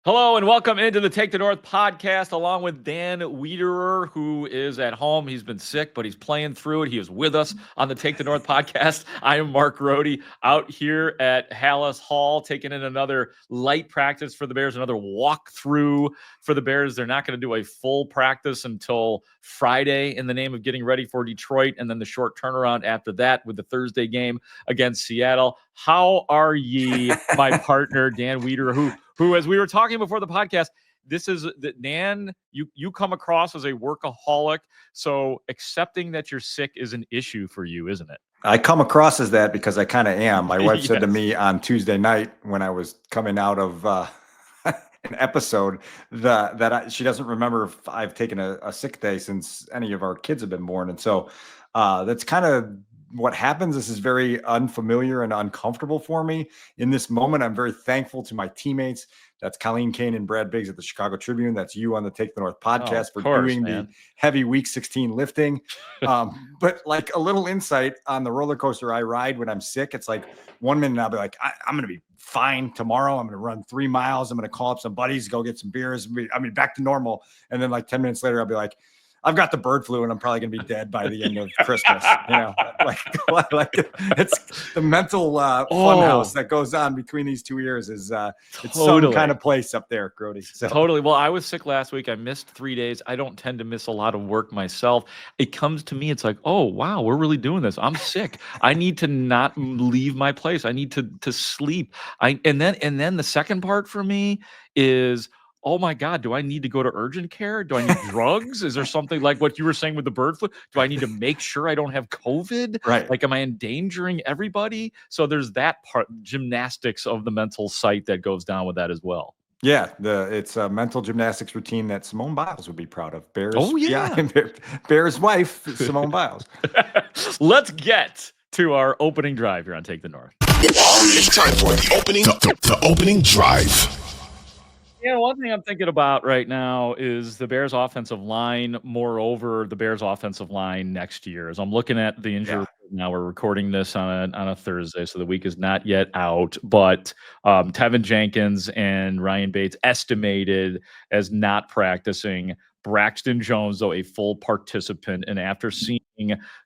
Hello and welcome into the Take the North podcast along with Dan Wiederer, who is at home. He's been sick, but he's playing through it. He is with us on the Take the North podcast. I am Mark Grote out here at Haugh, taking in another light practice for the Bears, another walkthrough for the Bears. They're not going to do a full practice until Friday in the name of getting ready for Detroit, and then the short turnaround after that with the Thursday game against Seattle. How are ye, my partner, Dan Wiederer, who, as we were talking before the podcast, this is that Dan, you come across as a workaholic. So accepting that you're sick is an issue for you, isn't it? I come across as that because I kind of am. My wife said to me on Tuesday night when I was coming out of an episode she doesn't remember if I've taken a sick day since any of our kids have been born. And so that's kind of what happens. This is very unfamiliar and uncomfortable for me in this moment. I'm very thankful to my teammates. That's Colleen Kane and Brad Biggs at the Chicago Tribune. That's you on the Take the North podcast for doing the heavy Week 16 lifting. But like a little insight on the roller coaster I ride when I'm sick, it's like 1 minute I'll be like, I'm going to be fine tomorrow. I'm going to run 3 miles. I'm going to call up some buddies, go get some beers. Back to normal. And then like 10 minutes later, I'll be like, I've got the bird flu and I'm probably going to be dead by the end of Christmas. Like it's the mental funhouse that goes on between these 2 years is it's some kind of place up there, Grote. So. Totally. Well, I was sick last week. I missed 3 days. I don't tend to miss a lot of work myself. It comes to me. It's like, oh, wow, we're really doing this. I'm sick. I need to not leave my place. I need to sleep. And then the second part for me is, oh my God, do I need to go to urgent care? Do I need drugs? Is there something like what you were saying with the bird flu? Do I need to make sure I don't have COVID? Right. Like, am I endangering everybody? So there's that part, gymnastics of the mental site that goes down with that as well. Yeah, it's a mental gymnastics routine that Simone Biles would be proud of. Bears wife, Simone Biles. Let's get to our opening drive here on Take the North. It's time for the opening drive. Yeah, one thing I'm thinking about right now is the Bears offensive line, moreover, the Bears offensive line next year. As I'm looking at the injury now, we're recording this on a Thursday, so the week is not yet out, but Tevin Jenkins and Ryan Bates estimated as not practicing. Braxton Jones, though, a full participant. And after seeing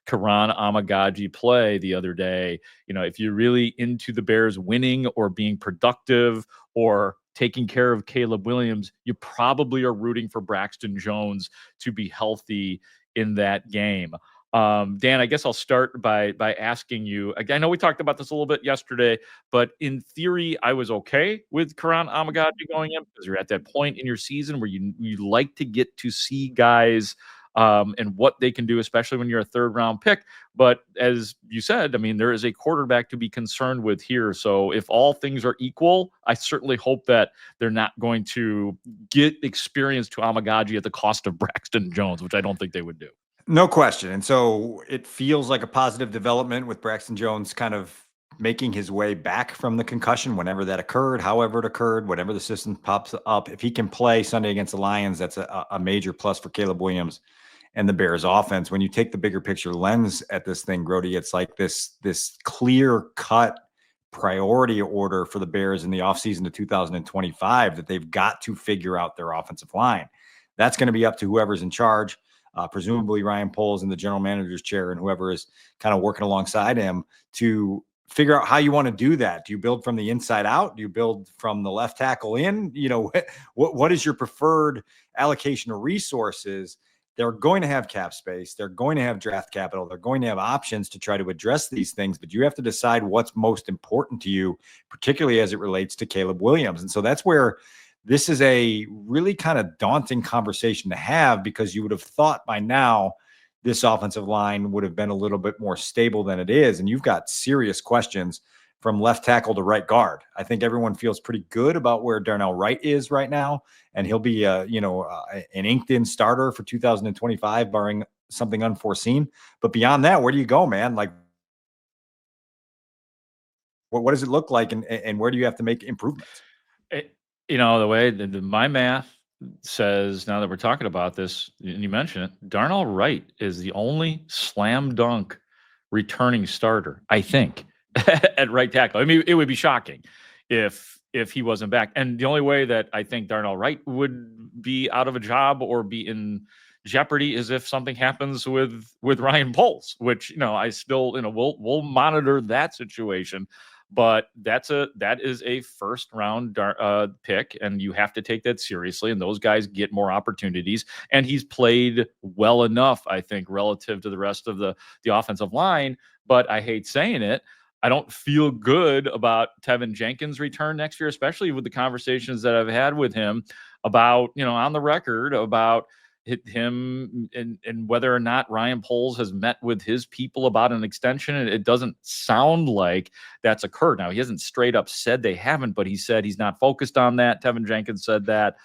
Kiran Amegadjie play the other day, if you're really into the Bears winning or being productive or taking care of Caleb Williams, you probably are rooting for Braxton Jones to be healthy in that game. Dan, I guess I'll start by asking you, I know we talked about this a little bit yesterday, but in theory, I was okay with Kiran Amegadjie going in because you're at that point in your season where you like to get to see guys and what they can do, especially when you're a third-round pick. But as you said, there is a quarterback to be concerned with here. So if all things are equal, I certainly hope that they're not going to get experience to Amegadjie at the cost of Braxton Jones, which I don't think they would do. No question. And so it feels like a positive development with Braxton Jones kind of making his way back from the concussion whenever that occurred, however it occurred, whatever the system pops up. If he can play Sunday against the Lions, that's a major plus for Caleb Williams and the Bears offense. When you take the bigger picture lens at this thing, Grote, it's like this clear-cut priority order for the Bears in the offseason to 2025 that they've got to figure out their offensive line. That's going to be up to whoever's in charge. Presumably Ryan Poles in the general manager's chair and whoever is kind of working alongside him to figure out how you want to do that. Do you build from the inside out? Do you build from the left tackle in? What is your preferred allocation of resources? They're going to have cap space. They're going to have draft capital. They're going to have options to try to address these things, but you have to decide what's most important to you, particularly as it relates to Caleb Williams. And so that's where this is a really kind of daunting conversation to have, because you would have thought by now this offensive line would have been a little bit more stable than it is. And you've got serious questions from left tackle to right guard. I think everyone feels pretty good about where Darnell Wright is right now. And he'll be, an inked-in starter for 2025, barring something unforeseen. But beyond that, where do you go, man? Like, what does it look like, and where do you have to make improvements? The way my math says, now that we're talking about this, and you mentioned it, Darnell Wright is the only slam dunk returning starter, I think, at right tackle. It would be shocking if if he wasn't back. And the only way that I think Darnell Wright would be out of a job or be in jeopardy is if something happens with Ryan Poles, which, I still, we'll monitor that situation. But that is a first round pick, and you have to take that seriously. And those guys get more opportunities. And he's played well enough, I think, relative to the rest of the offensive line. But I hate saying it, I don't feel good about Tevin Jenkins' return next year, especially with the conversations that I've had with him about, on the record about him and whether or not Ryan Poles has met with his people about an extension. It doesn't sound like that's occurred. Now, he hasn't straight up said they haven't, but he said he's not focused on that. Tevin Jenkins said that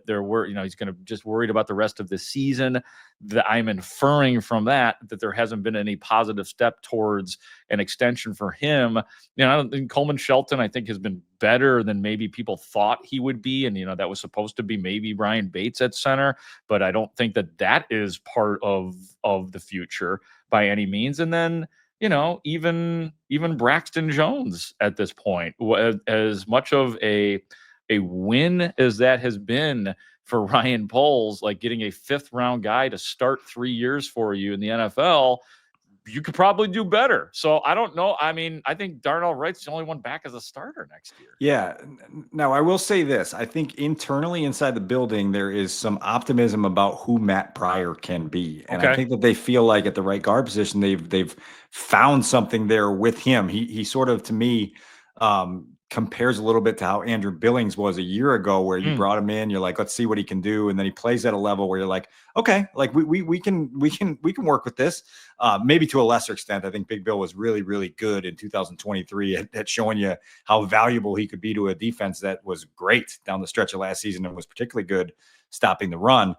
there were, he's going to just worried about the rest of the season. That I'm inferring from that there hasn't been any positive step towards an extension for him. I don't think Coleman Shelton, I think, has been better than maybe people thought he would be. And, that was supposed to be maybe Ryan Bates at center, but I don't think that is part of the future by any means. And then, even Braxton Jones at this point, as much of a win as that has been for Ryan Poles, like getting a 5th round guy to start 3 years for you in the NFL, you could probably do better. So I don't know. I mean, I think Darnell Wright's the only one back as a starter next year. Yeah. Now, I will say this. I think internally inside the building, there is some optimism about who Matt Pryor can be. And I think that they feel like at the right guard position, they've found something there with him. He sort of, to me, compares a little bit to how Andrew Billings was a year ago, where you brought him in, you're like, let's see what he can do. And then he plays at a level where you're like, okay, like we can work with this. Maybe to a lesser extent. I think Big Bill was really, really good in 2023 at showing you how valuable he could be to a defense that was great down the stretch of last season and was particularly good stopping the run.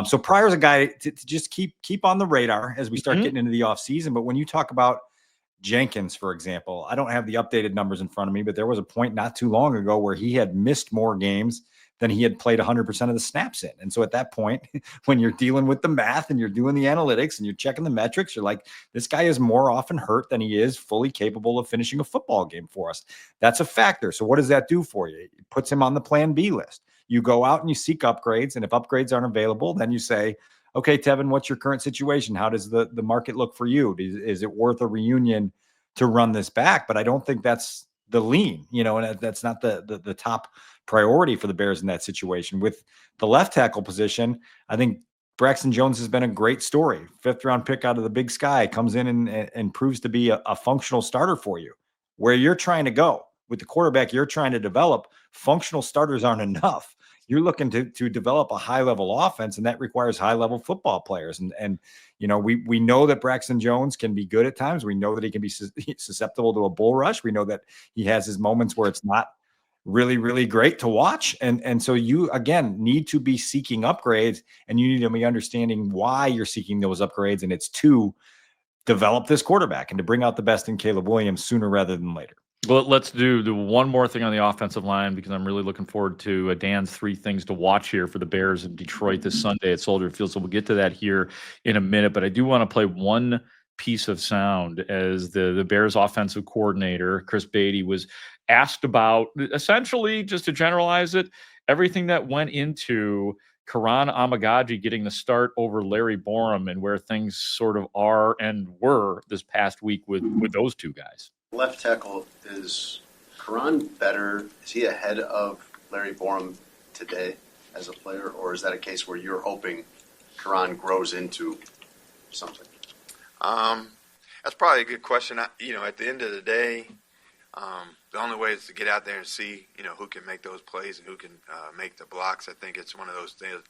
So Pryor's a guy to just keep on the radar as we start getting into the offseason. But when you talk about Jenkins, for example, I don't have the updated numbers in front of me, but there was a point not too long ago where he had missed more games than he had played 100% of the snaps in. And so at that point, when you're dealing with the math and you're doing the analytics and you're checking the metrics, you're like, this guy is more often hurt than he is fully capable of finishing a football game for us. That's a factor. So what does that do for you? It puts him on the plan B list. You go out and you seek upgrades. And if upgrades aren't available, then you say, okay, Tevin, what's your current situation? How does the market look for you? Is it worth a reunion to run this back? But I don't think that's the lean, and that's not the top priority for the Bears in that situation. With the left tackle position, I think Braxton Jones has been a great story. 5th round pick out of the Big Sky, comes in and proves to be a functional starter for you. Where you're trying to go with the quarterback you're trying to develop, functional starters aren't enough. You're looking to develop a high-level offense, and that requires high-level football players. And we know that Braxton Jones can be good at times. We know that he can be susceptible to a bull rush. We know that he has his moments where it's not really, really great to watch. And so you, again, need to be seeking upgrades, and you need to be understanding why you're seeking those upgrades, and it's to develop this quarterback and to bring out the best in Caleb Williams sooner rather than later. Well, let's do one more thing on the offensive line, because I'm really looking forward to Dan's 3 things to watch here for the Bears in Detroit this Sunday at Soldier Field. So we'll get to that here in a minute. But I do want to play one piece of sound as the Bears offensive coordinator, Chris Beatty, was asked about, essentially, just to generalize it, everything that went into Kiran Amegadjie getting the start over Larry Borom and where things sort of are and were this past week with those two guys. Left tackle, is Kiran better? Is he ahead of Larry Borom today as a player, or is that a case where you're hoping Kiran grows into something? That's probably a good question. At the end of the day, the only way is to get out there and see, who can make those plays and who can make the blocks. I think it's one of those things.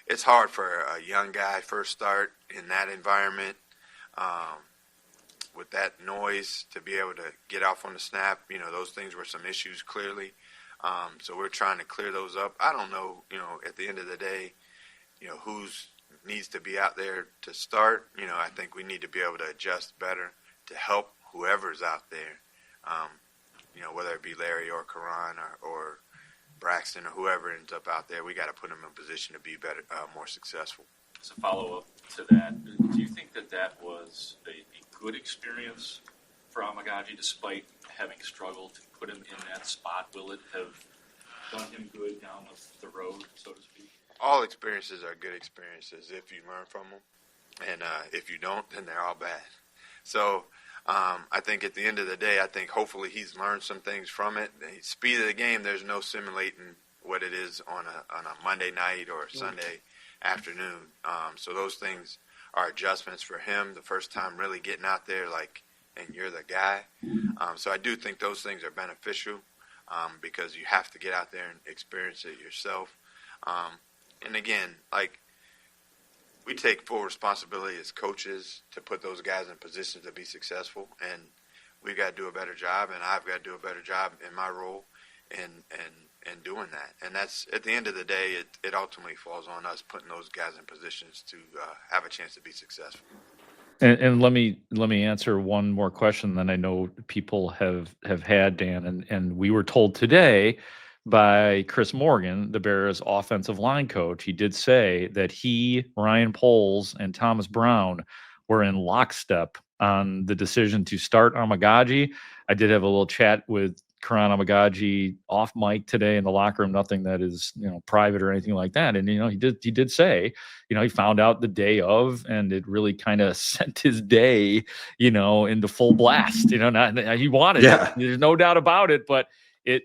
It's hard for a young guy first start in that environment. With that noise, to be able to get off on the snap, those things were some issues clearly. So we're trying to clear those up. I don't know, at the end of the day, who's needs to be out there to start. I think we need to be able to adjust better to help whoever's out there. Whether it be Larry or Kiran or Braxton or whoever ends up out there, we got to put them in a position to be better, more successful. As a follow-up to that, do you think that was a good experience for Amegadjie, despite having struggled to put him in that spot? Will it have done him good down the road, so to speak? All experiences are good experiences if you learn from them, and if you don't, then they're all bad. So I think at the end of the day, I think hopefully he's learned some things from it. The speed of the game, there's no simulating what it is on a Monday night or a Sunday afternoon. So those things are adjustments for him the first time really getting out there, and you're the guy. So I do think those things are beneficial because you have to get out there and experience it yourself. And again, we take full responsibility as coaches to put those guys in positions to be successful, and we've got to do a better job, and I've got to do a better job in my role in doing that. And that's, at the end of the day, it ultimately falls on us putting those guys in positions to have a chance to be successful. And let me answer one more question that I know people have had, Dan, and we were told today by Chris Morgan, the Bears offensive line coach. He did say that he, Ryan Poles, and Thomas Brown were in lockstep on the decision to start Amegadjie. I did have a little chat with Kiran Amegadjie off mic today in the locker room, nothing that is, private or anything like that. And, he did say, he found out the day of, and it really kind of sent his day, into full blast, he wanted it. There's no doubt about it, but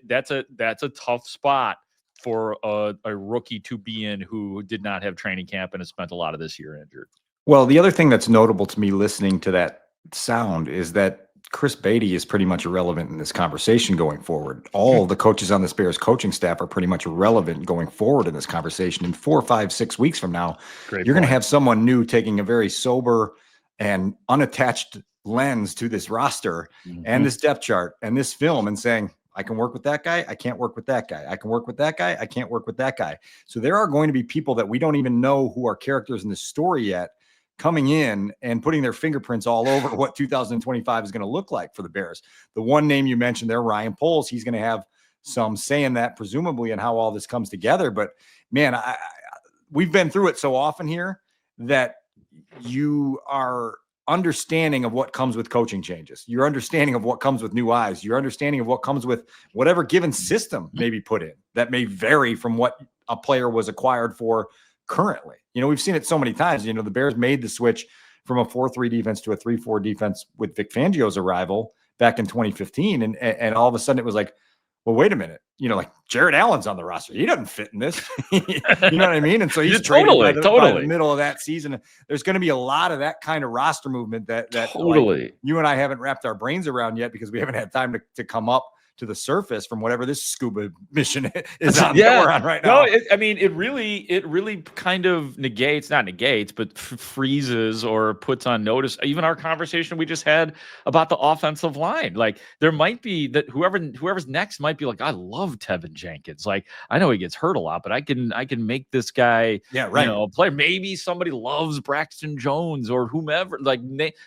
that's a tough spot for a rookie to be in who did not have training camp and has spent a lot of this year injured. Well, the other thing that's notable to me listening to that sound is that Chris Beatty is pretty much irrelevant in this conversation going forward. All the coaches on this Bears coaching staff are pretty much irrelevant going forward in this conversation. In 4, 5, 6 weeks from now, you're going to have someone new taking a very sober and unattached lens to this roster and this depth chart and this film and saying, I can work with that guy. I can't work with that guy. I can work with that guy. I can't work with that guy. So there are going to be people that we don't even know who are characters in this story yet coming in and putting their fingerprints all over what 2025 is going to look like for the Bears. The one name you mentioned there, Ryan Poles, he's going to have some say in that, presumably, and how all this comes together. But man, we've been through it so often here that you are understanding of what comes with coaching changes. Your understanding of what comes with new eyes. Your understanding of what comes with whatever given system may be put in that may vary from what a player was acquired for currently. We've seen it so many times. The Bears made the switch from a 4-3 defense to a 3-4 defense with Vic Fangio's arrival back in 2015. And all of a sudden it was like, well, wait a minute. Jared Allen's on the roster. He doesn't fit in this. You know what I mean? And so he's traded by the middle of that season. There's going to be a lot of that kind of roster movement that you and I haven't wrapped our brains around yet because we haven't had time to come up to the surface from whatever this scuba mission is on that we're on right now. No, it really kind of but freezes or puts on notice even our conversation we just had about the offensive line. There might be that whoever's next might be like, I love Tevin Jenkins. I know he gets hurt a lot, but I can make this guy play. Maybe somebody loves Braxton Jones or whomever.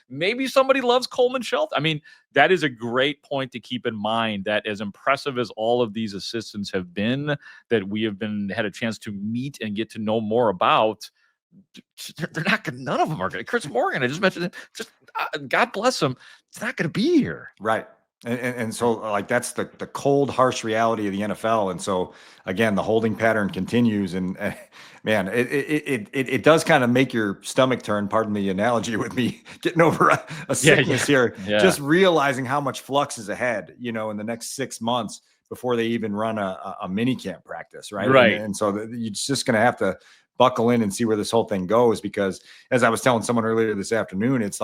Maybe somebody loves Coleman Shelton. That is a great point to keep in mind, that as impressive as all of these assistants have been that we have had a chance to meet and get to know more about, they're not going to, none of them are going to. Chris Morgan, I just mentioned it, God bless him, it's not going to be here. Right. And so that's the cold, harsh reality of the NFL. And so again, the holding pattern continues, and man, it does kind of make your stomach turn. Pardon the analogy with me getting over a sickness here, just realizing how much flux is ahead, in the next 6 months before they even run a mini camp practice. Right. And so you're just going to have to buckle in and see where this whole thing goes, because as I was telling someone earlier this afternoon, it's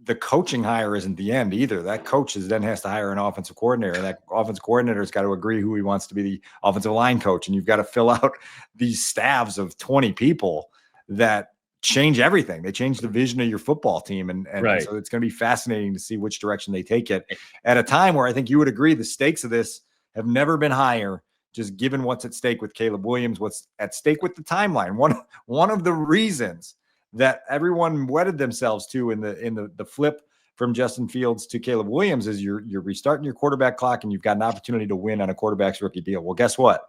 the coaching hire isn't the end either. That coach then has to hire an offensive coordinator. That offensive coordinator has got to agree who he wants to be the offensive line coach. And you've got to fill out these staffs of 20 people that change everything. They change the vision of your football team. And so it's going to be fascinating to see which direction they take it at a time where I think you would agree the stakes of this have never been higher, just given what's at stake with Caleb Williams, what's at stake with the timeline. One of the reasons that everyone wedded themselves to in the flip from Justin Fields to Caleb Williams is you're restarting your quarterback clock, and you've got an opportunity to win on a quarterback's rookie deal. Well, guess what?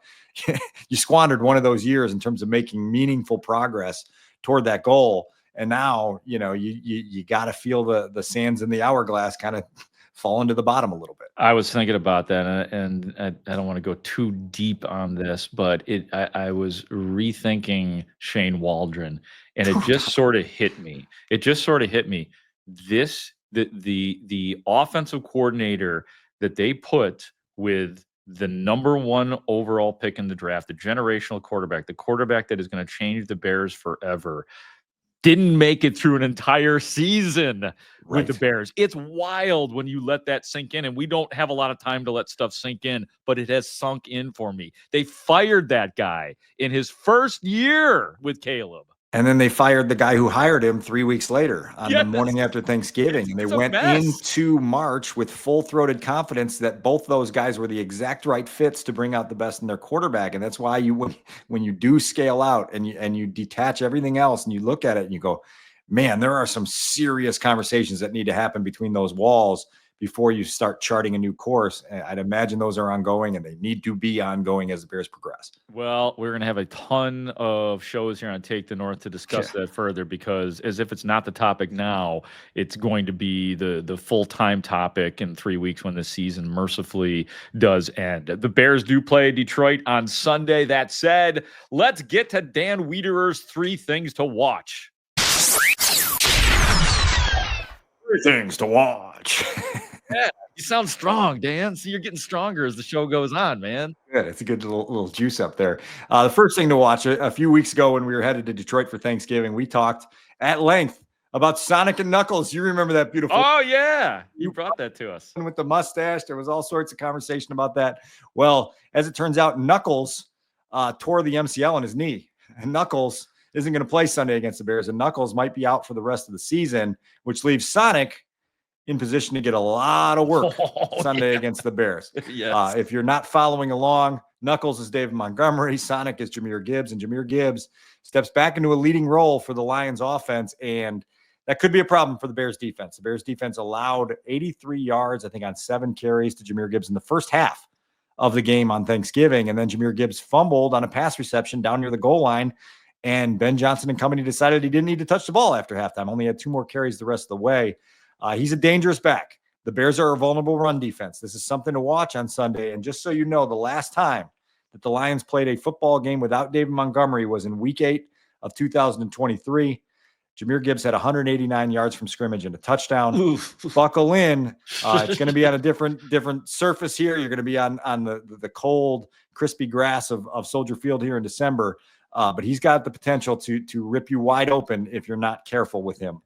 You squandered one of those years in terms of making meaningful progress toward that goal. And now, you got to feel the sands in the hourglass kind of fallen to the bottom a little bit. I was thinking about that, and I don't want to go too deep on this, but I was rethinking Shane Waldron, and it just sort of hit me. It just sort of hit me. The offensive coordinator that they put with the number 1 overall pick in the draft, the generational quarterback, the quarterback that is going to change the Bears forever, didn't make it through an entire season with the Bears. It's wild when you let that sink in, and we don't have a lot of time to let stuff sink in, but it has sunk in for me. They fired that guy in his first year with Caleb. And then they fired the guy who hired him 3 weeks later on the morning after Thanksgiving. And they went into March with full-throated confidence that both those guys were the exact right fits to bring out the best in their quarterback. And that's why when you do scale out and you detach everything else and you look at it and you go, man, there are some serious conversations that need to happen between those walls before you start charting a new course. I'd imagine those are ongoing, and they need to be ongoing as the Bears progress. Well, we're going to have a ton of shows here on Take the North to discuss that further, because as if it's not the topic now, it's going to be the full-time topic in 3 weeks when the season mercifully does end. The Bears do play Detroit on Sunday. That said, let's get to Dan Wiederer's 3 things to watch. 3 things to watch. Yeah, you sound strong, Dan. See, you're getting stronger as the show goes on, man. Good. It's a good little juice up there. The first thing to watch, a few weeks ago when we were headed to Detroit for Thanksgiving, we talked at length about Sonic and Knuckles. You remember that beautiful? Oh, yeah. You brought that to us. With the mustache. There was all sorts of conversation about that. Well, as it turns out, Knuckles tore the MCL in his knee. And Knuckles isn't going to play Sunday against the Bears. And Knuckles might be out for the rest of the season, which leaves Sonic in position to get a lot of work Sunday against the Bears. Yes. If you're not following along, Knuckles is David Montgomery, Sonic is Jahmyr Gibbs, and Jahmyr Gibbs steps back into a leading role for the Lions offense, and that could be a problem for the Bears defense. The Bears defense allowed 83 yards, I think, on 7 carries to Jahmyr Gibbs in the first half of the game on Thanksgiving, and then Jahmyr Gibbs fumbled on a pass reception down near the goal line, and Ben Johnson and company decided he didn't need to touch the ball after halftime, only had 2 more carries the rest of the way. He's a dangerous back. The Bears are a vulnerable run defense. This is something to watch on Sunday. And just so you know, the last time that the Lions played a football game without David Montgomery was in Week 8 of 2023. Jahmyr Gibbs had 189 yards from scrimmage and a touchdown. Oof. Buckle in. It's going to be on a different surface here. You're going to be on the cold, crispy grass of Soldier Field here in December. But he's got the potential to rip you wide open if you're not careful with him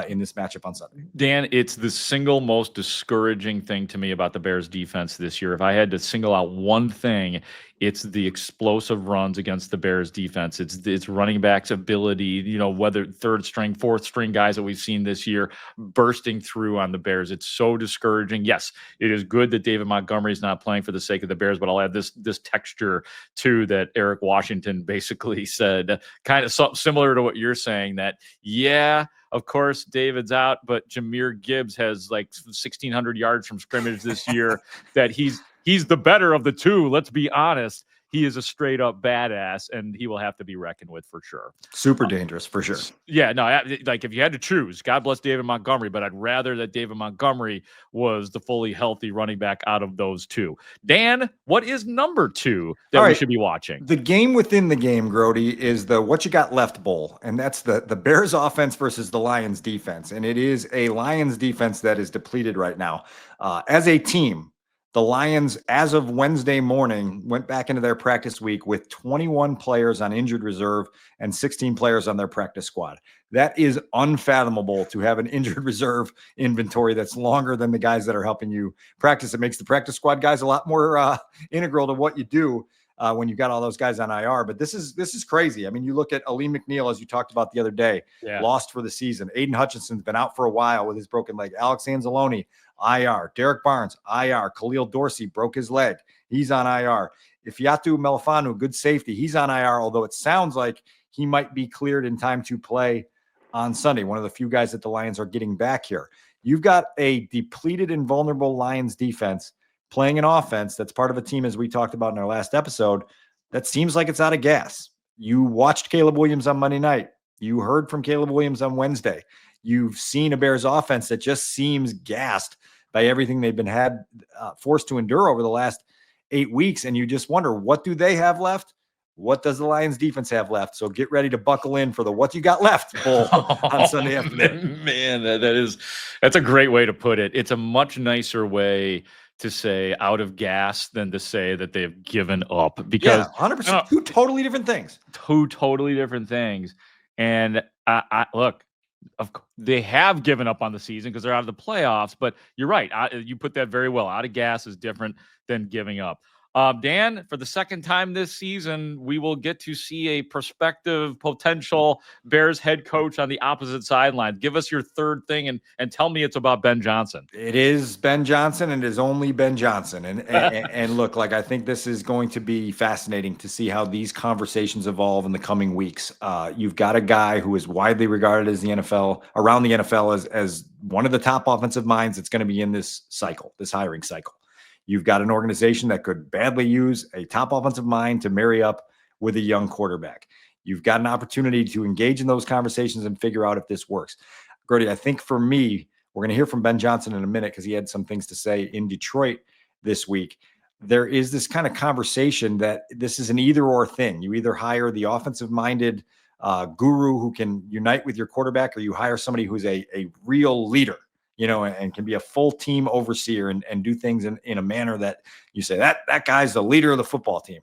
in this matchup on Sunday. Dan, it's the single most discouraging thing to me about the Bears defense this year. If I had to single out one thing, it's the explosive runs against the Bears defense. It's running backs' ability, whether 3rd string, 4th string guys that we've seen this year bursting through on the Bears. It's so discouraging. Yes, it is good that David Montgomery is not playing for the sake of the Bears, but I'll add this texture too that Eric Washington basically said, kind of something similar to what you're saying, that, yeah, of course, David's out, but Jahmyr Gibbs has like 1,600 yards from scrimmage this year, that he's the better of the two. Let's be honest. He is a straight up badass, and he will have to be reckoned with for sure. Super dangerous for sure. Yeah, no, like if you had to choose, God bless David Montgomery, but I'd rather that David Montgomery was the fully healthy running back out of those two. Dan, what is number 2 that we should be watching? The game within the game, Grote, is the What You Got Left Bowl, and that's the Bears offense versus the Lions defense, and it is a Lions defense that is depleted right now. As a team, the Lions, as of Wednesday morning, went back into their practice week with 21 players on injured reserve and 16 players on their practice squad. That is unfathomable to have an injured reserve inventory that's longer than the guys that are helping you practice. It makes the practice squad guys a lot more integral to what you do when you got all those guys on IR. But this is crazy. I mean, you look at Ali McNeil, as you talked about the other day, lost for the season. Aiden Hutchinson's been out for a while with his broken leg. Alex Anzalone, IR. Derek Barnes, IR. Khalil Dorsey broke his leg. He's on IR. Ifeatu Melifanu, good safety. He's on IR, although it sounds like he might be cleared in time to play on Sunday. One of the few guys that the Lions are getting back here. You've got a depleted and vulnerable Lions defense playing an offense that's part of a team, as we talked about in our last episode, that seems like it's out of gas. You watched Caleb Williams on Monday night. You heard from Caleb Williams on Wednesday. You've seen a Bears offense that just seems gassed by everything they've been forced to endure over the last 8 weeks. And you just wonder, what do they have left? What does the Lions defense have left? So get ready to buckle in for the what you got left bowl on Sunday afternoon. Man, that's a great way to put it. It's a much nicer way to say out of gas than to say that they've given up, because 100%. Two totally different things. Two totally different things. And I look, they have given up on the season because they're out of the playoffs, but you're right. You put that very well. Out of gas is different than giving up. Dan, for the second time this season, we will get to see a prospective potential Bears head coach on the opposite sideline. Give us your third thing and tell me it's about Ben Johnson. It is Ben Johnson, and it is only Ben Johnson. And look, like, I think this is going to be fascinating to see how these conversations evolve in the coming weeks. You've got a guy who is widely regarded as around the NFL as one of the top offensive minds that's going to be in this hiring cycle. You've got an organization that could badly use a top offensive mind to marry up with a young quarterback. You've got an opportunity to engage in those conversations and figure out if this works. Grote, I think for me, we're going to hear from Ben Johnson in a minute because he had some things to say in Detroit this week. There is this kind of conversation that this is an either-or thing. You either hire the offensive-minded guru who can unite with your quarterback, or you hire somebody who's a real leader, and can be a full team overseer and do things in a manner that you say that guy's the leader of the football team.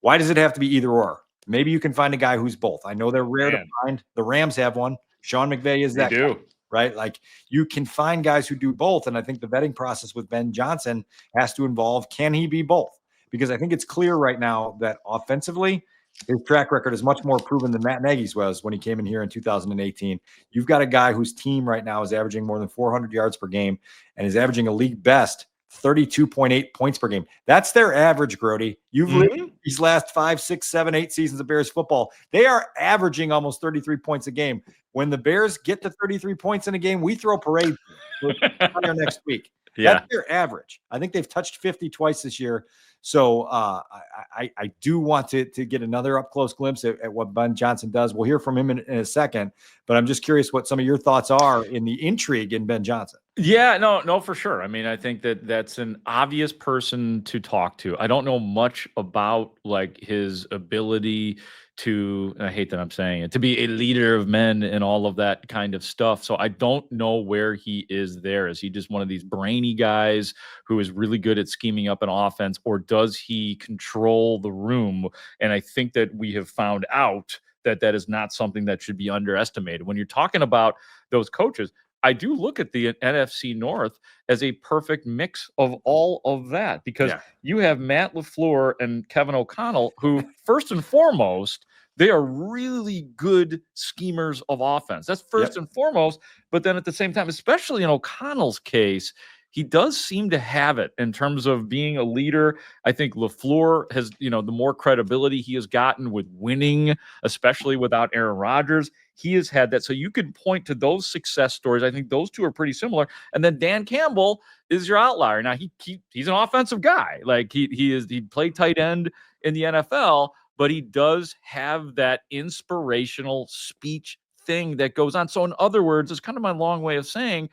Why does it have to be either or? Maybe you can find a guy who's both. I know they're rare to find. The Rams have one. Sean McVay is that guy, right? Like, you can find guys who do both. And I think the vetting process with Ben Johnson has to involve, can he be both? Because I think it's clear right now that offensively, his track record is much more proven than Matt Nagy's was when he came in here in 2018. You've got a guy whose team right now is averaging more than 400 yards per game and is averaging a league best 32.8 points per game. That's their average, Grote. You've lived these last 5, 6, 7, 8 seasons of Bears football. They are averaging almost 33 points a game. When the Bears get to 33 points in a game, we throw parades next week. That's their average. I think they've touched 50 twice this year. So I do want to get another up-close glimpse at what Ben Johnson does. We'll hear from him in a second, but I'm just curious what some of your thoughts are in the intrigue in Ben Johnson. Yeah, no, for sure. I mean, I think that's an obvious person to talk to. I don't know much about, like, his ability to, and I hate that I'm saying it, to be a leader of men and all of that kind of stuff. So I don't know where he is there. Is he just one of these brainy guys who is really good at scheming up an offense, or does he control the room? And I think that we have found out that is not something that should be underestimated. When you're talking about those coaches, I do look at the NFC North as a perfect mix of all of that, because you have Matt LaFleur and Kevin O'Connell, who first and foremost, they are really good schemers of offense. That's first and foremost. But then at the same time, especially in O'Connell's case, he does seem to have it in terms of being a leader. I think LaFleur has, the more credibility he has gotten with winning, especially without Aaron Rodgers, he has had that. So you could point to those success stories. I think those two are pretty similar. And then Dan Campbell is your outlier. Now he's an offensive guy. Like he played tight end in the NFL, but he does have that inspirational speech thing that goes on. So in other words, it's kind of my long way of saying,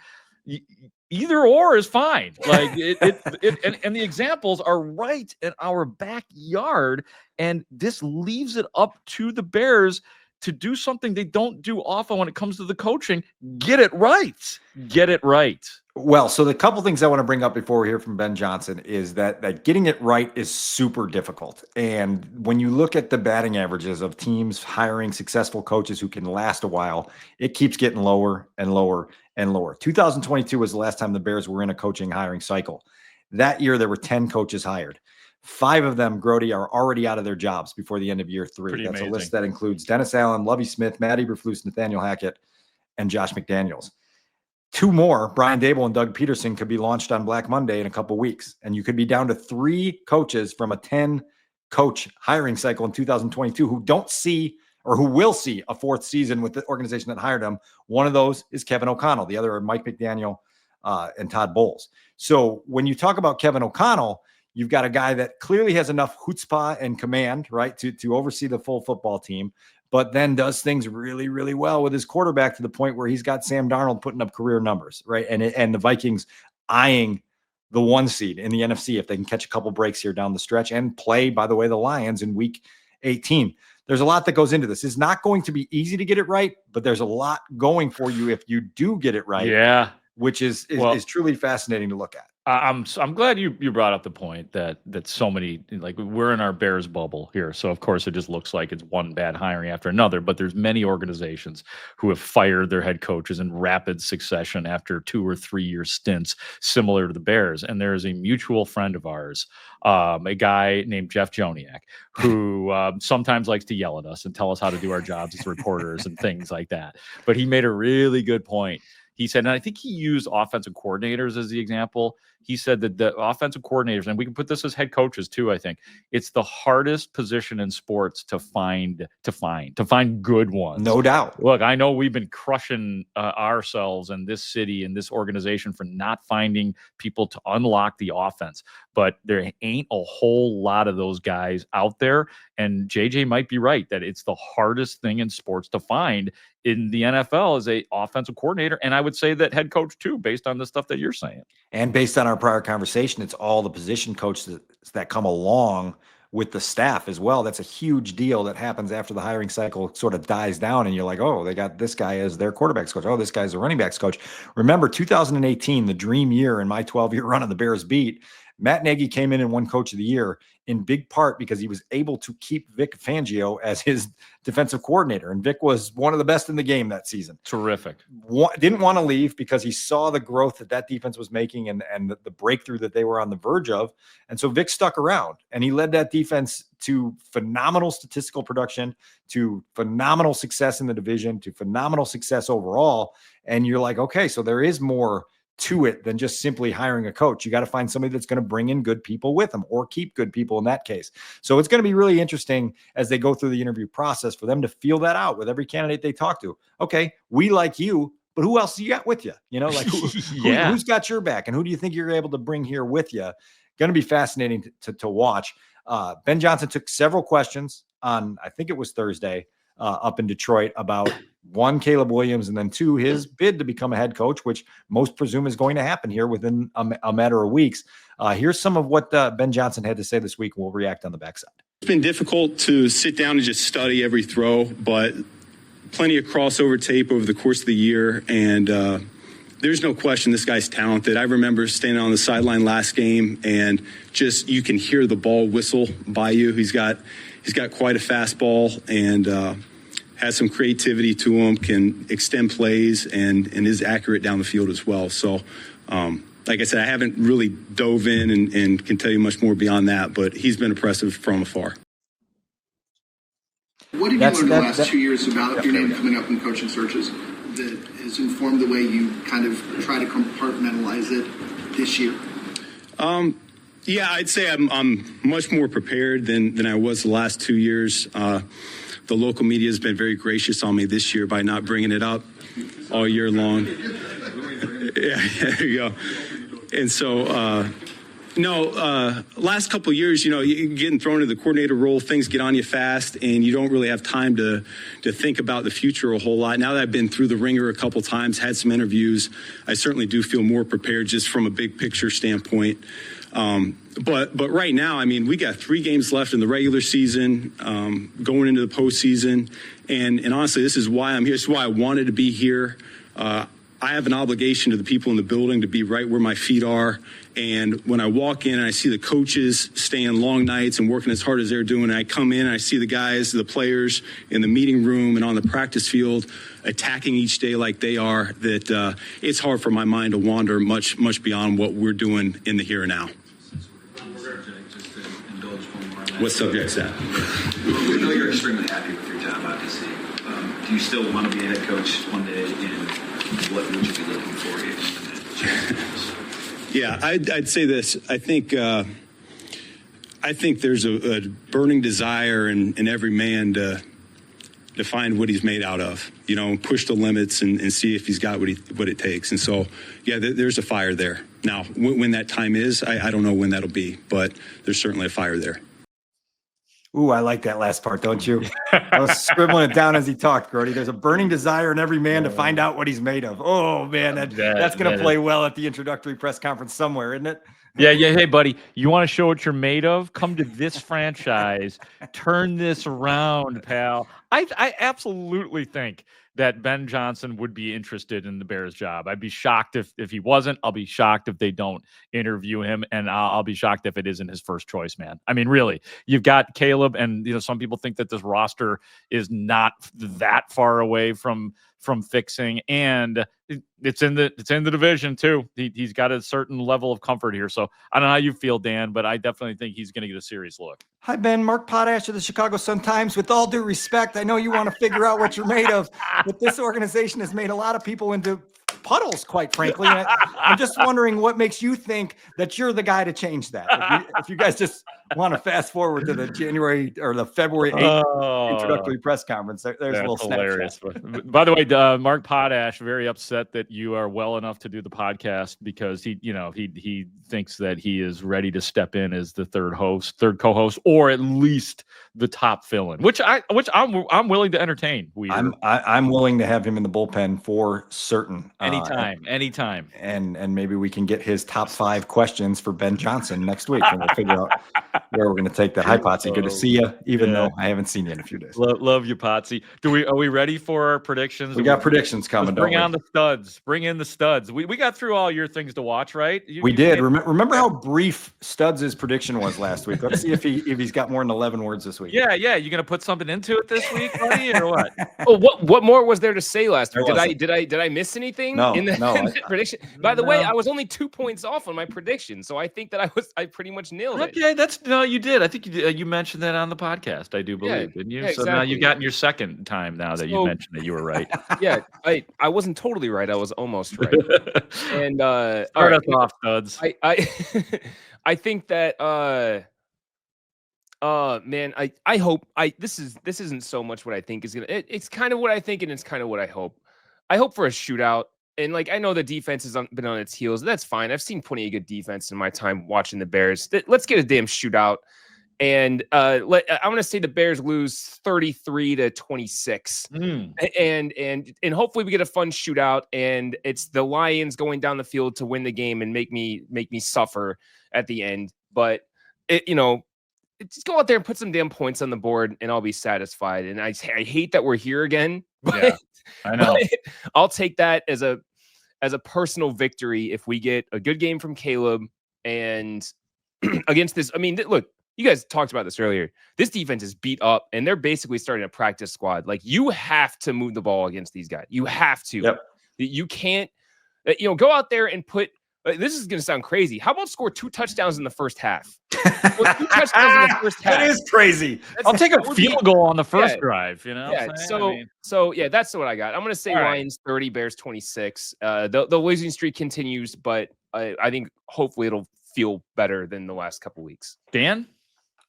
either or is fine. Like and the examples are right in our backyard, and this leaves it up to the Bears to do something they don't do often when it comes to the coaching. Get it right. Well, so the couple things I want to bring up before we hear from Ben Johnson is that getting it right is super difficult. And when you look at the batting averages of teams hiring successful coaches who can last a while, it keeps getting lower and lower and lower. 2022 was the last time the Bears were in a coaching hiring cycle. That year, there were 10 coaches hired. 5 of them, Grote, are already out of their jobs before the end of year 3. Pretty That's amazing. A list that includes Dennis Allen, Lovie Smith, Matt Eberflus, Nathaniel Hackett, and Josh McDaniels. 2 more, Brian Dable and Doug Peterson, could be launched on Black Monday in a couple weeks. And you could be down to 3 coaches from a 10-coach hiring cycle in 2022 who don't see or who will see a 4th season with the organization that hired him. One of those is Kevin O'Connell. The other are Mike McDaniel and Todd Bowles. So when you talk about Kevin O'Connell, you've got a guy that clearly has enough chutzpah and command, right, to oversee the full football team, but then does things really, really well with his quarterback to the point where he's got Sam Darnold putting up career numbers, right? And the Vikings eyeing the 1 seed in the NFC if they can catch a couple breaks here down the stretch and play, by the way, the Lions in week 18. There's a lot that goes into this. It's not going to be easy to get it right, but there's a lot going for you if you do get it right. Yeah. Which is truly fascinating to look at. I'm glad you brought up the point that so many, like, we're in our Bears bubble here, so of course it just looks like it's one bad hiring after another. But there's many organizations who have fired their head coaches in rapid succession after 2 or 3 year stints, similar to the Bears. And there is a mutual friend of ours, a guy named Jeff Joniak, who sometimes likes to yell at us and tell us how to do our jobs as reporters and things like that. But he made a really good point. He said, and I think he used offensive coordinators as the example. He said that the offensive coordinators, and we can put this as head coaches too, I think, it's the hardest position in sports to find good ones. No doubt. Look, I know we've been crushing ourselves and this city and this organization for not finding people to unlock the offense, but there ain't a whole lot of those guys out there. And JJ might be right that it's the hardest thing in sports to find in the NFL as a offensive coordinator. And I would say that head coach too, based on the stuff that you're saying. And based on our prior conversation, it's all the position coaches that come along with the staff as well. That's a huge deal that happens after the hiring cycle sort of dies down and you're like, oh, they got this guy as their quarterback's coach. Oh, this guy's a running back's coach. Remember 2018, the dream year in my 12-year run on the Bears beat. Matt Nagy came in and won Coach of the Year in big part because he was able to keep Vic Fangio as his defensive coordinator. And Vic was one of the best in the game that season. Terrific. Didn't want to leave because he saw the growth that defense was making and the breakthrough that they were on the verge of. And so Vic stuck around and he led that defense to phenomenal statistical production, to phenomenal success in the division, to phenomenal success overall. And you're like, okay, so there is more to it than just simply hiring a coach. You got to find somebody that's going to bring in good people with them or keep good people in that case. So it's going to be really interesting as they go through the interview process for them to feel that out with every candidate they talk to. Okay, we like you, but who else you got with you? You know, like who's got your back and who do you think you're able to bring here with you? Going to be fascinating to watch. Ben Johnson took several questions on, I think it was Thursday, up in Detroit about 1, Caleb Williams, and then 2, his bid to become a head coach, which most presume is going to happen here within a matter of weeks. Here's some of what Ben Johnson had to say this week. We'll react on the backside. It's been difficult to sit down and just study every throw, but plenty of crossover tape over the course of the year. And there's no question this guy's talented. I remember standing on the sideline last game and just you can hear the ball whistle by you. He's got quite a fastball and has some creativity to him, can extend plays, and is accurate down the field as well. So, like I said, I haven't really dove in and can tell you much more beyond that, but he's been impressive from afar. What have you learned the last 2 years about your name coming up in coaching searches that has informed the way you kind of try to compartmentalize it this year? Yeah, I'd say I'm much more prepared than I was the last 2 years. The local media has been very gracious on me this year by not bringing it up all year long. Yeah, there you go. And so, last couple of years, you're getting thrown into the coordinator role, things get on you fast, and you don't really have time to think about the future a whole lot. Now that I've been through the ringer a couple times, had some interviews, I certainly do feel more prepared just from a big picture standpoint. But right now, I mean, we got 3 games left in the regular season, going into the postseason. And honestly, this is why I'm here. This is why I wanted to be here. I have an obligation to the people in the building to be right where my feet are. And when I walk in and I see the coaches staying long nights and working as hard as they're doing, and I come in and I see the guys, the players in the meeting room and on the practice field attacking each day like they are, that it's hard for my mind to wander much beyond what we're doing in the here and now. What subject's that? We know you're extremely happy with your job, obviously. Do you still want to be a head coach one day, and what would you be looking for here? Yeah, I'd say this. I think there's a burning desire in every man to find what he's made out of, push the limits and see if he's got what it takes. And so, yeah, there's a fire there. Now, when that time is, I don't know when that'll be, but there's certainly a fire there. Ooh, I like that last part, don't you? I was scribbling it down as he talked, Grote. There's a burning desire in every man to find out what he's made of. Oh, man, that's going to play well at the introductory press conference somewhere, isn't it? Yeah. Hey, buddy, you want to show what you're made of? Come to this franchise. Turn this around, pal. I absolutely think that Ben Johnson would be interested in the Bears job. I'd be shocked if he wasn't. I'll be shocked if they don't interview him, and I'll be shocked if it isn't his first choice, man. I mean, really, you've got Caleb, and some people think that this roster is not that far away from fixing, and it's in the division too. He's got a certain level of comfort here. So I don't know how you feel, Dan, but I definitely think he's going to get a serious look. Hi, Ben. Mark Potash of the Chicago Sun-Times. With all due respect, I know you want to figure out what you're made of, but this organization has made a lot of people into puddles, quite frankly. And I'm just wondering what makes you think that you're the guy to change that. If you guys just want to fast forward to the January or the February 8th introductory press conference, there's a little hilarious. By the way, Mark Potash very upset that you are well enough to do the podcast because he thinks that he is ready to step in as the third co-host, or at least the top fill-in, which I'm willing to entertain. I'm willing to have him in the bullpen for certain. Anytime. And maybe we can get his top 5 questions for Ben Johnson next week, and we'll figure out where we're going to take that. Hi, Potsy. Good to see you, even though I haven't seen you in a few days. Love you, Potsy. Are we ready for our predictions? We got predictions coming. Bring on the studs. Bring in the studs. We got through all your things to watch, right? We did. Remember how brief Studs' prediction was last week? Let's see if he's got more than 11 words this week. Yeah. You going to put something into it this week, buddy, or what? Oh, what more was there to say last week? Did I miss anything? No, in the prediction. By the way, I was only 2 points off on my prediction, so I think that I pretty much nailed it. Okay, you did. I think you mentioned that on the podcast. I do believe, didn't you? Yeah, so now you've gotten your second time now that you mentioned that you were right. Yeah, I wasn't totally right. I was almost right. And start us off, Studs. I think that man, I hope this isn't so much what I think is gonna. It's kind of what I think, and it's kind of what I hope. I hope for a shootout. And I know the defense has been on its heels. That's fine. I've seen plenty of good defense in my time watching the Bears. Let's get a damn shootout. And I want to say the Bears lose 33-26. And hopefully we get a fun shootout. And it's the Lions going down the field to win the game and make me suffer at the end. But just go out there and put some damn points on the board, and I'll be satisfied. And I hate that we're here again. But, yeah, I know. I'll take that as a personal victory if we get a good game from Caleb and against this. I mean, look, you guys talked about this earlier. This defense is beat up, and they're basically starting a practice squad. You have to move the ball against these guys. You have to. Yep. You can't, go out there and put. This is going to sound crazy. How about score 2 touchdowns in the first half? 2 touchdowns in the first half. That is crazy. I'll take a field goal on the first drive. Yeah. So that's what I got. I'm going to say Lions 30, Bears 26. The losing streak continues, but I think hopefully it'll feel better than the last couple weeks. Dan?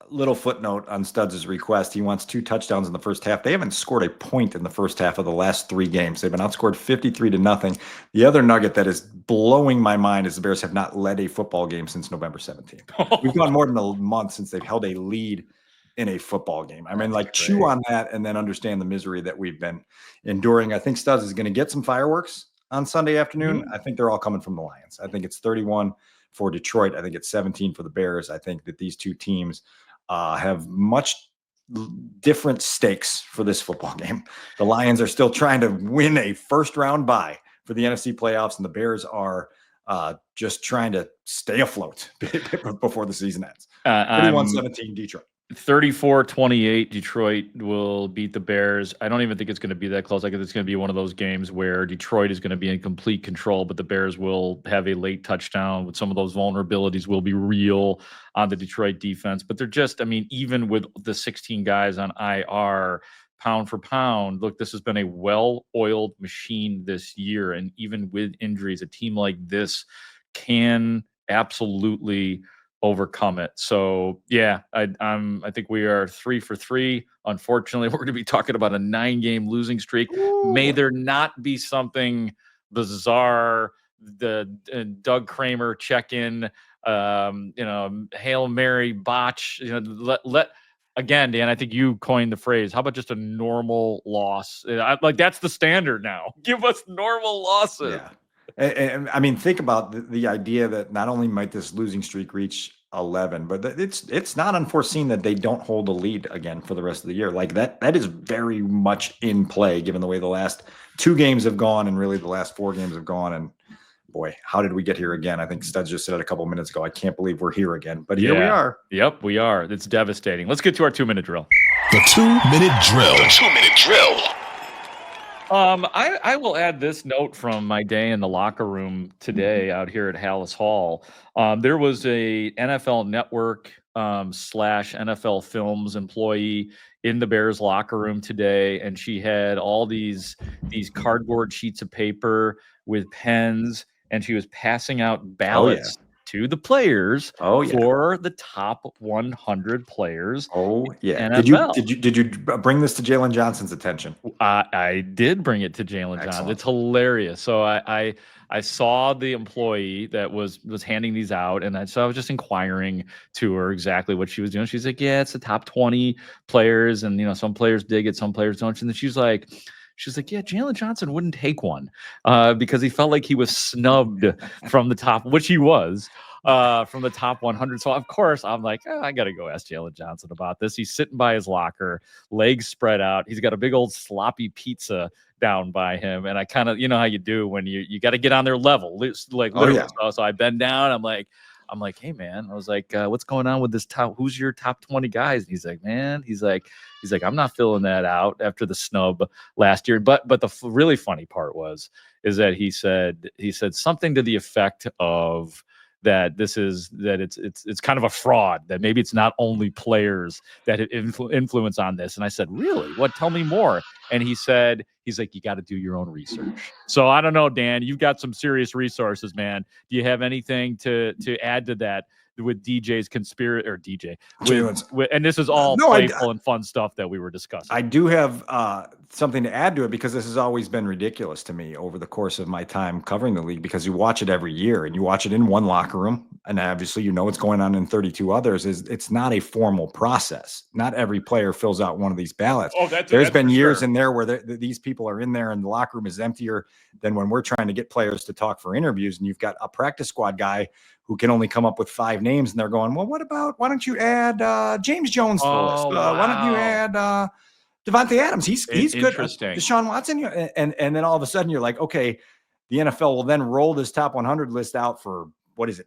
Little footnote on Studs' request. He wants 2 touchdowns in the first half. They haven't scored a point in the first half of the last 3 games. They've been outscored 53-0. The other nugget that is blowing my mind is the Bears have not led a football game since November 17th. We've gone more than a month since they've held a lead in a football game. I mean, chew on that and then understand the misery that we've been enduring. I think Studs is going to get some fireworks on Sunday afternoon. I think they're all coming from the Lions. I think it's 31 for Detroit. I think it's 17 for the Bears. I think that these two teams have much different stakes for this football game. The Lions are still trying to win a first-round bye for the NFC playoffs, and the Bears are just trying to stay afloat before the season ends. 31-17 Detroit. 34-28 Detroit will beat the Bears. I don't even think it's going to be that close. I think it's going to be one of those games where Detroit is going to be in complete control, but the Bears will have a late touchdown with some of those vulnerabilities will be real on the Detroit defense. But they're just, even with the 16 guys on IR, pound for pound, look, this has been a well-oiled machine this year. And even with injuries, a team like this can absolutely overcome it. So yeah, I think we are 3 for 3. Unfortunately, we're going to be talking about a 9-game losing streak. Ooh. May there not be something bizarre, the Doug Kramer check-in, Hail Mary botch, again, Dan, I think you coined the phrase. How about just a normal loss? Like that's the standard now. Give us normal losses. Yeah. And I mean, think about the idea that not only might this losing streak reach 11, but it's not unforeseen that they don't hold a lead again for the rest of the year. Like that is very much in play, given the way the last 2 games have gone and really the last 4 games have gone. And boy, how did we get here again? I think Studs just said it a couple minutes ago. I can't believe we're here again, but here we are. Yep, we are. It's devastating. Let's get to our 2-minute drill. The 2-minute drill. The 2-minute drill. I will add this note from my day in the locker room today out here at Hallis Hall. There was a NFL Network / NFL Films employee in the Bears locker room today, and she had all these cardboard sheets of paper with pens, and she was passing out ballots to the players for the top 100 players. NFL. Did you bring this to Jalen Johnson's attention? I did bring it to Jalen Johnson. It's hilarious. So I saw the employee that was handing these out, and so I was just inquiring to her exactly what she was doing. She's like, "Yeah, it's the top 20 players, and some players dig it, some players don't." And then she's like, "Yeah, Jalen Johnson wouldn't take one because he felt like he was snubbed from the top," which he was, from the top 100. So, of course, I'm like, I got to go ask Jalen Johnson about this. He's sitting by his locker, legs spread out. He's got a big old sloppy pizza down by him. And I kind of, how you do when you got to get on their level. Like, literally. So I bend down. I'm like, "Hey, man," I was like, "What's going on with this top? Who's your top 20 guys?" And he's like, "Man," he's like, "I'm not filling that out after the snub last year." But the really funny part is that he said something to the effect of that it's kind of a fraud, that maybe it's not only players that have influence on this. And I said, "Really? What? Tell me more." And he's like, "You got to do your own research." So I don't know, Dan, you've got some serious resources, man. Do you have anything to add to that with DJ's conspiracy or DJ? And this is all playful and fun stuff that we were discussing. I do have something to add to it, because this has always been ridiculous to me over the course of my time covering the league, because you watch it every year and you watch it in one locker room, and obviously what's going on in 32 others. It's not a formal process. Not every player fills out one of these ballots. There's been years in there where these people are in there and the locker room is emptier than when we're trying to get players to talk for interviews, and you've got a practice squad guy who can only come up with 5 names, and they're going, "Well, why don't you add James Jones to the list? Why don't you add Devontae Adams? He's good. Deshaun Watson." And then all of a sudden you're like, okay, the NFL will then roll this top 100 list out for,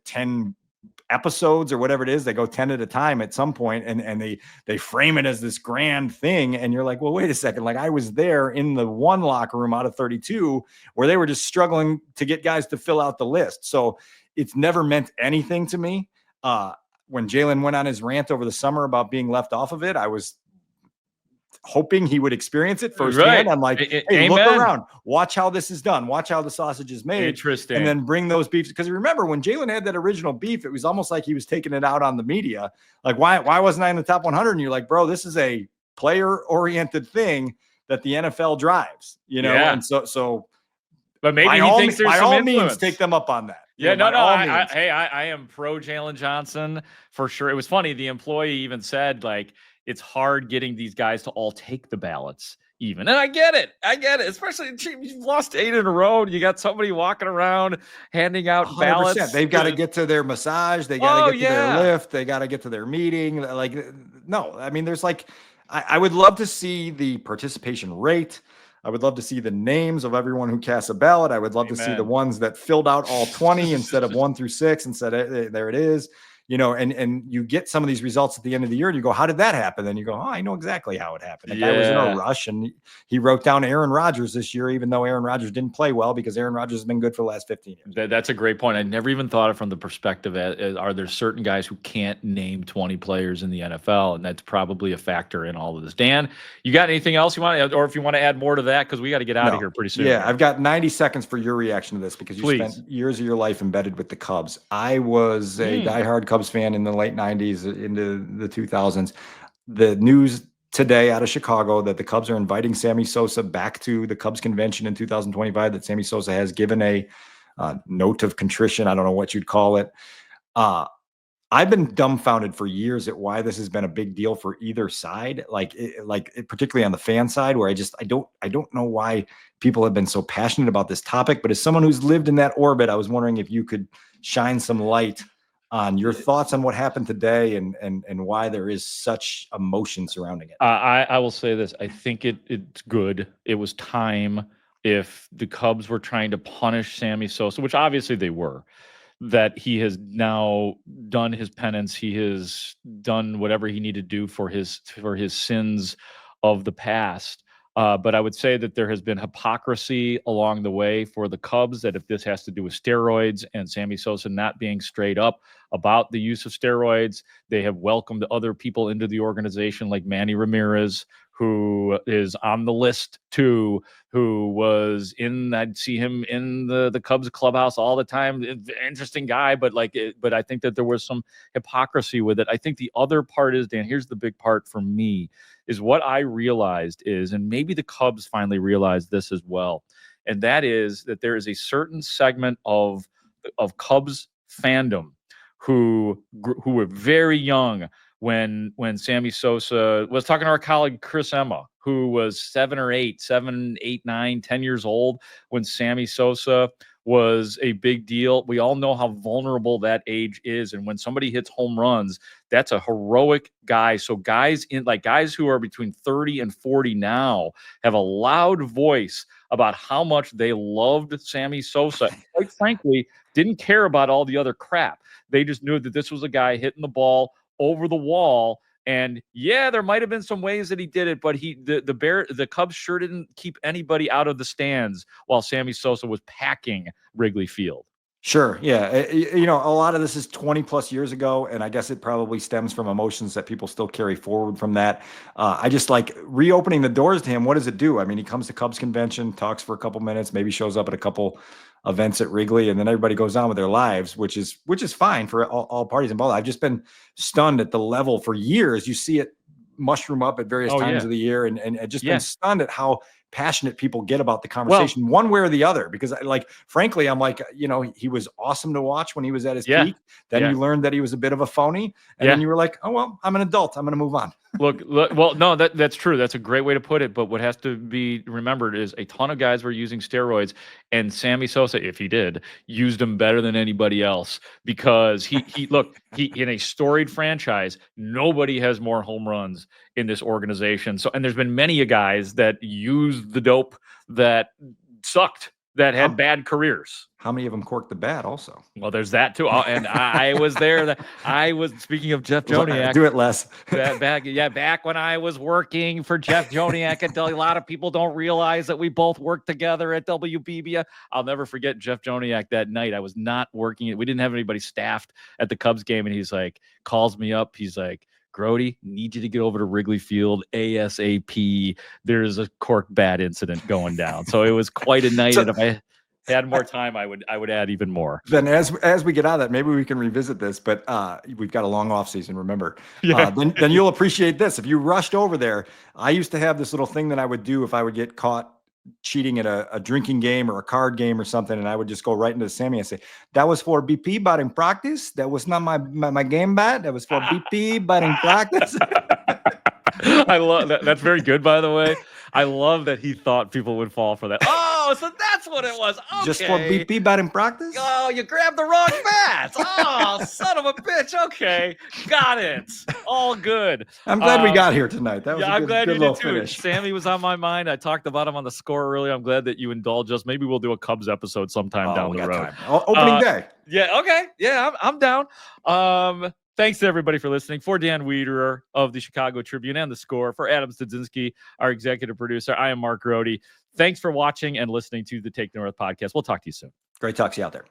10 episodes or whatever it is. They go 10 at a time at some point, and they frame it as this grand thing. And you're like, well, wait a second. Like, I was there in the one locker room out of 32 where they were just struggling to get guys to fill out the list. So it's never meant anything to me. When Jalen went on his rant over the summer about being left off of it, I was hoping he would experience it firsthand. I'm like, hey, look around, watch how this is done, watch how the sausage is made. Interesting. And then bring those beefs. Because remember, when Jalen had that original beef, it was almost like he was taking it out on the media. Like, why wasn't I in the top 100? And you're like, bro, this is a player-oriented thing that the NFL drives, And so but maybe he thinks there's some influence. Means, take them up on that. Yeah, I am pro Jalen Johnson for sure. It was funny. The employee even said, like, it's hard getting these guys to all take the ballots even. And I get it. Especially you've lost 8 in a row. You got somebody walking around handing out 100%. Ballots. They've got to get to their massage. They got to get to their lift. They got to get to their meeting. Like, no, I mean, there's like, I would love to see the participation rate. I would love to see the names of everyone who casts a ballot. I would love to see the ones that filled out all 20 instead of 1 through 6 and said, hey, there it is. And you get some of these results at the end of the year and you go, how did that happen? Then you go, I know exactly how it happened. The guy was in a rush, and he wrote down Aaron Rodgers this year, even though Aaron Rodgers didn't play well, because Aaron Rodgers has been good for the last 15 years. That's a great point. I never even thought of it from the perspective are there certain guys who can't name 20 players in the NFL? And that's probably a factor in all of this. Dan, you got anything else you want to, or if you want to add more to that, because we got to get out of here pretty soon. Yeah, I've got 90 seconds for your reaction to this, because you spent years of your life embedded with the Cubs. I was a diehard Cubs fan in the late 90s into the 2000s. The news today out of Chicago that the Cubs are inviting Sammy Sosa back to the Cubs convention in 2025, that Sammy Sosa has given a note of contrition. I don't know what you'd call it. I've been dumbfounded for years at why this has been a big deal for either side, particularly on the fan side, where I don't know why people have been so passionate about this topic. But as someone who's lived in that orbit, I was wondering if you could shine some light on your thoughts on what happened today and why there is such emotion surrounding it. I will say this. I think it's good. It was time. If the Cubs were trying to punish Sammy Sosa, which obviously they were, that he has now done his penance. He has done whatever he needed to do for his sins of the past. But I would say that there has been hypocrisy along the way for the Cubs, that if this has to do with steroids and Sammy Sosa not being straight up about the use of steroids, they have welcomed other people into the organization like Manny Ramirez, who is on the list too, who was I'd see him in the Cubs clubhouse all the time. Interesting guy, but I think that there was some hypocrisy with it. I think the other part is, Dan, here's the big part for me, is what I realized is, and maybe the Cubs finally realized this as well, and that is that there is a certain segment of Cubs fandom who were very young when Sammy Sosa was talking to our colleague Chris Emma, who was 7, 8, 9, 10 years old when Sammy Sosa was a big deal. We all know how vulnerable that age is. And when somebody hits home runs, that's a heroic guy. So guys who are between 30 and 40 now have a loud voice about how much they loved Sammy Sosa. Quite frankly, didn't care about all the other crap. They just knew that this was a guy hitting the ball over the wall. And yeah, there might have been some ways that he did it, but the Cubs sure didn't keep anybody out of the stands while Sammy Sosa was packing Wrigley Field. Sure. Yeah. A lot of this is 20 plus years ago, and I guess it probably stems from emotions that people still carry forward from that. I just like reopening the doors to him. What does it do? I mean, he comes to Cubs convention, talks for a couple minutes, maybe shows up at a couple events at Wrigley, and then everybody goes on with their lives, which is fine for all parties involved. I've just been stunned at the level for years. You see it mushroom up at various times of the year, and just been stunned at how passionate people get about the conversation, one way or the other. Because frankly, I'm like, he was awesome to watch when he was at his peak. Then you learned that he was a bit of a phony, and then you were like, oh well, I'm an adult, I'm going to move on. Look, well, no, that's true. That's a great way to put it. But what has to be remembered is a ton of guys were using steroids, and Sammy Sosa, if he did, used them better than anybody else, because he in a storied franchise, nobody has more home runs in this organization. So, and there's been many guys that used the dope that sucked, that had bad careers. How many of them corked the bat also? Well, there's that too. And I was there. Speaking of Jeff Joniak. Do it less. Back when I was working for Jeff Joniak, a lot of people don't realize that we both worked together at WBBA. I'll never forget Jeff Joniak that night. I was not working. We didn't have anybody staffed at the Cubs game. And he's like, calls me up. He's like, Grote, need you to get over to Wrigley Field ASAP. There's a cork bat incident going down. So it was quite a night. And if I had more time, I would add even more. Then as we get out of that, maybe we can revisit this, but we've got a long off season, remember. Then you'll appreciate this. If you rushed over there, I used to have this little thing that I would do if I would get caught cheating at a drinking game or a card game or something, and I would just go right into Sammy and say, that was for BP batting practice. That was not my game bat. That was for BP batting practice. I love that. That's very good, by the way. I love that he thought people would fall for that. Oh, so that's what it was. Okay. Just for BP batting practice? Oh, you grabbed the wrong bat. Oh, son of a bitch. Okay, got it. All good. I'm glad we got here tonight. That was I'm glad you did too. Finish. Sammy was on my mind. I talked about him on the score earlier. I'm glad that you indulge us. Maybe we'll do a Cubs episode sometime down the road. Opening day. Yeah. Okay. Yeah, I'm down. Thanks to everybody for listening. For Dan Wiederer of the Chicago Tribune and The Score, for Adam Studzinski, our executive producer, I am Mark Grote. Thanks for watching and listening to the Take the North podcast. We'll talk to you soon. Great talk to you out there.